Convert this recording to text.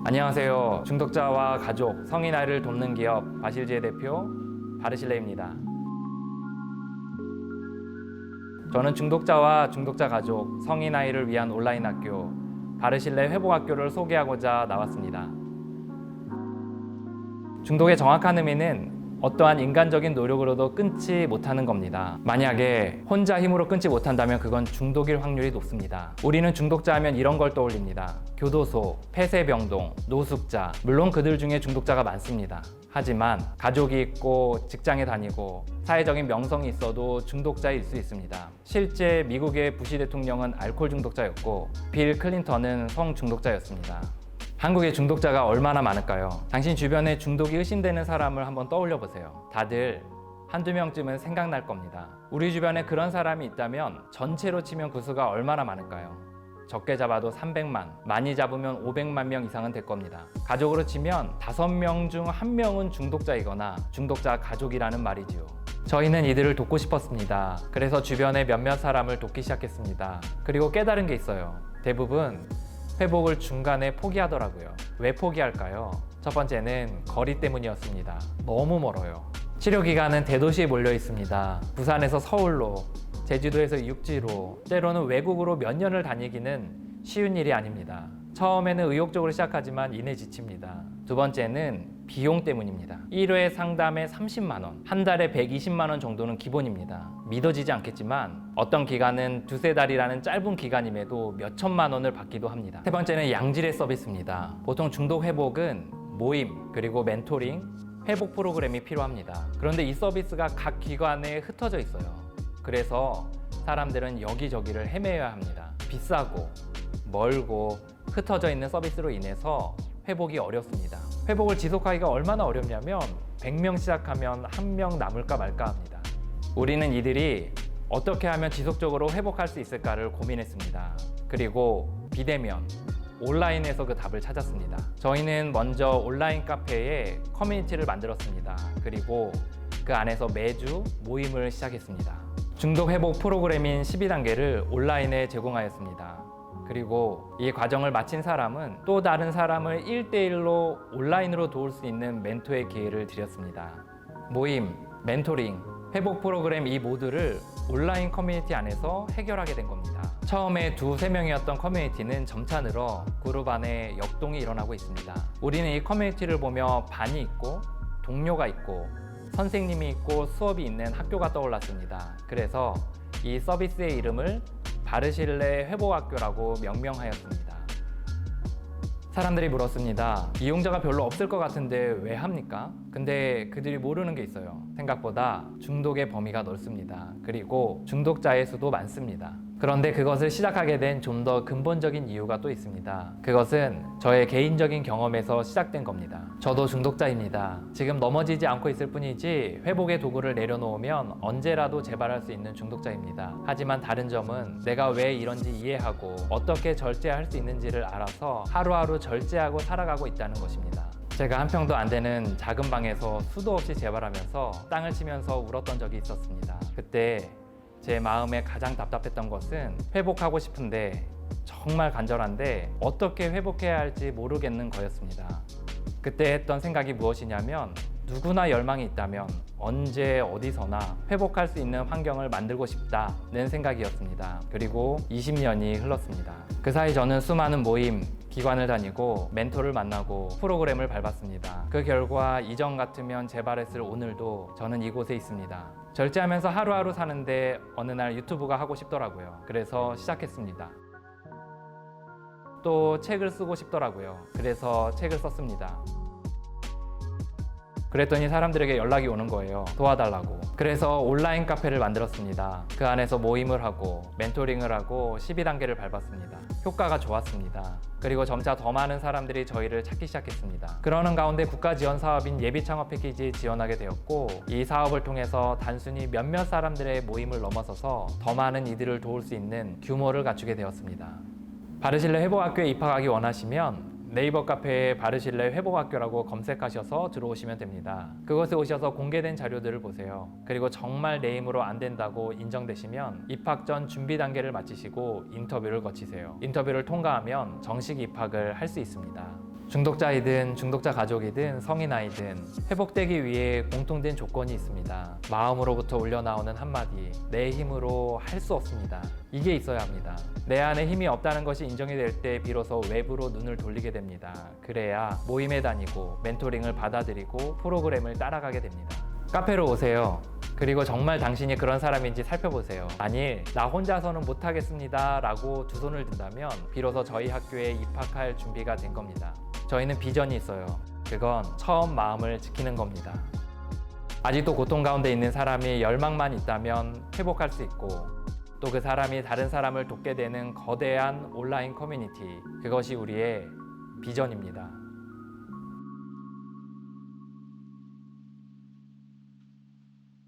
안녕하세요. 중독자와 가족, 성인 아이를 돕는 기업 바실지의 대표 바르실레입니다. 저는 중독자와 중독자 가족, 성인 아이를 위한 온라인 학교 바르실레 회복학교를 소개하고자 나왔습니다. 중독의 정확한 의미는 어떠한 인간적인 노력으로도 끊지 못하는 겁니다. 만약에 혼자 힘으로 끊지 못한다면 그건 중독일 확률이 높습니다. 우리는 중독자 하면 이런 걸 떠올립니다. 교도소, 폐쇄병동, 노숙자, 물론 그들 중에 중독자가 많습니다. 하지만 가족이 있고 직장에 다니고 사회적인 명성이 있어도 중독자일 수 있습니다. 실제 미국의 부시 대통령은 알코올 중독자였고 빌 클린턴은 성 중독자였습니다. 한국의 중독자가 얼마나 많을까요? 당신 주변에 중독이 의심되는 사람을 한번 떠올려 보세요. 다들 한두 명쯤은 생각날 겁니다. 우리 주변에 그런 사람이 있다면 전체로 치면 그 수가 얼마나 많을까요? 적게 잡아도 300만, 많이 잡으면 500만 명 이상은 될 겁니다. 가족으로 치면 5명 중 1명은 중독자이거나 중독자 가족이라는 말이지요. 저희는 이들을 돕고 싶었습니다. 그래서 주변에 몇몇 사람을 돕기 시작했습니다. 그리고 깨달은 게 있어요. 대부분 회복을 중간에 포기하더라고요. 왜 포기할까요? 첫 번째는 거리 때문이었습니다. 너무 멀어요. 치료 기간은 대도시에 몰려 있습니다. 부산에서 서울로, 제주도에서 육지로, 때로는 외국으로 몇 년을 다니기는 쉬운 일이 아닙니다. 처음에는 의욕적으로 시작하지만 이내 지칩니다. 두 번째는 비용 때문입니다. 1회 상담에 30만 원, 한 달에 120만 원 정도는 기본입니다. 믿어지지 않겠지만 어떤 기간은 두세 달이라는 짧은 기간임에도 몇 천만 원을 받기도 합니다. 세 번째는 양질의 서비스입니다. 보통 중독 회복은 모임, 그리고 멘토링, 회복 프로그램이 필요합니다. 그런데 이 서비스가 각 기관에 흩어져 있어요. 그래서 사람들은 여기저기를 헤매야 합니다. 비싸고 멀고 흩어져 있는 서비스로 인해서 회복이 어렵습니다. 회복을 지속하기가 얼마나 어렵냐면 100명 시작하면 1명 남을까 말까 합니다. 우리는 이들이 어떻게 하면 지속적으로 회복할 수 있을까를 고민했습니다. 그리고 비대면, 온라인에서 그 답을 찾았습니다. 저희는 먼저 온라인 카페에 커뮤니티를 만들었습니다. 그리고 그 안에서 매주 모임을 시작했습니다. 중독 회복 프로그램인 12단계를 온라인에 제공하였습니다. 그리고 이 과정을 마친 사람은 또 다른 사람을 1대1로 온라인으로 도울 수 있는 멘토의 기회를 드렸습니다. 모임, 멘토링, 회복 프로그램 이 모두를 온라인 커뮤니티 안에서 해결하게 된 겁니다. 처음에 2~3명이었던 커뮤니티는 점차 늘어 그룹 안에 역동이 일어나고 있습니다. 우리는 이 커뮤니티를 보며 반이 있고 동료가 있고 선생님이 있고 수업이 있는 학교가 떠올랐습니다. 그래서 이 서비스의 이름을 바르실레 회복학교라고 명명하였습니다. 사람들이 물었습니다. 이용자가 별로 없을 것 같은데 왜 합니까? 근데 그들이 모르는 게 있어요. 생각보다 중독의 범위가 넓습니다. 그리고 중독자의 수도 많습니다. 그런데 그것을 시작하게 된 좀 더 근본적인 이유가 또 있습니다. 그것은 저의 개인적인 경험에서 시작된 겁니다. 저도 중독자입니다. 지금 넘어지지 않고 있을 뿐이지 회복의 도구를 내려놓으면 언제라도 재발할 수 있는 중독자입니다. 하지만 다른 점은 내가 왜 이런지 이해하고 어떻게 절제할 수 있는지를 알아서 하루하루 절제하고 살아가고 있다는 것입니다. 제가 한 평도 안 되는 작은 방에서 수도 없이 재발하면서 땅을 치면서 울었던 적이 있었습니다. 그때 제 마음에 가장 답답했던 것은 회복하고 싶은데 정말 간절한데 어떻게 회복해야 할지 모르겠는 거였습니다. 그때 했던 생각이 무엇이냐면 누구나 열망이 있다면 언제 어디서나 회복할 수 있는 환경을 만들고 싶다는 생각이었습니다. 그리고 20년이 흘렀습니다. 그 사이 저는 수많은 모임, 기관을 다니고 멘토를 만나고 프로그램을 밟았습니다. 그 결과 이전 같으면 재발했을 오늘도 저는 이곳에 있습니다. 절제하면서 하루하루 사는데 어느 날 유튜브가 하고 싶더라고요. 그래서 시작했습니다. 또 책을 쓰고 싶더라고요. 그래서 책을 썼습니다. 그랬더니 사람들에게 연락이 오는 거예요. 도와달라고. 그래서 온라인 카페를 만들었습니다. 그 안에서 모임을 하고 멘토링을 하고 12단계를 밟았습니다. 효과가 좋았습니다. 그리고 점차 더 많은 사람들이 저희를 찾기 시작했습니다. 그러는 가운데 국가 지원 사업인 예비 창업 패키지에 지원하게 되었고 이 사업을 통해서 단순히 몇몇 사람들의 모임을 넘어서서 더 많은 이들을 도울 수 있는 규모를 갖추게 되었습니다. 바르실레 회복학교에 입학하기 원하시면 네이버 카페에 바르실레 회복학교라고 검색하셔서 들어오시면 됩니다. 그곳에 오셔서 공개된 자료들을 보세요. 그리고 정말 내 힘으로 안 된다고 인정되시면 입학 전 준비 단계를 마치시고 인터뷰를 거치세요. 인터뷰를 통과하면 정식 입학을 할 수 있습니다. 중독자이든 중독자 가족이든 성인 아이든 회복되기 위해 공통된 조건이 있습니다. 마음으로부터 울려나오는 한마디, 내 힘으로 할 수 없습니다. 이게 있어야 합니다. 내 안에 힘이 없다는 것이 인정이 될 때 비로소 외부로 눈을 돌리게 됩니다. 그래야 모임에 다니고 멘토링을 받아들이고 프로그램을 따라가게 됩니다. 카페로 오세요. 그리고 정말 당신이 그런 사람인지 살펴보세요. 만일 나 혼자서는 못하겠습니다 라고 두 손을 든다면 비로소 저희 학교에 입학할 준비가 된 겁니다. 저희는 비전이 있어요. 그건 처음 마음을 지키는 겁니다. 아직도 고통 가운데 있는 사람이 열망만 있다면 회복할 수 있고 또 그 사람이 다른 사람을 돕게 되는 거대한 온라인 커뮤니티, 그것이 우리의 비전입니다.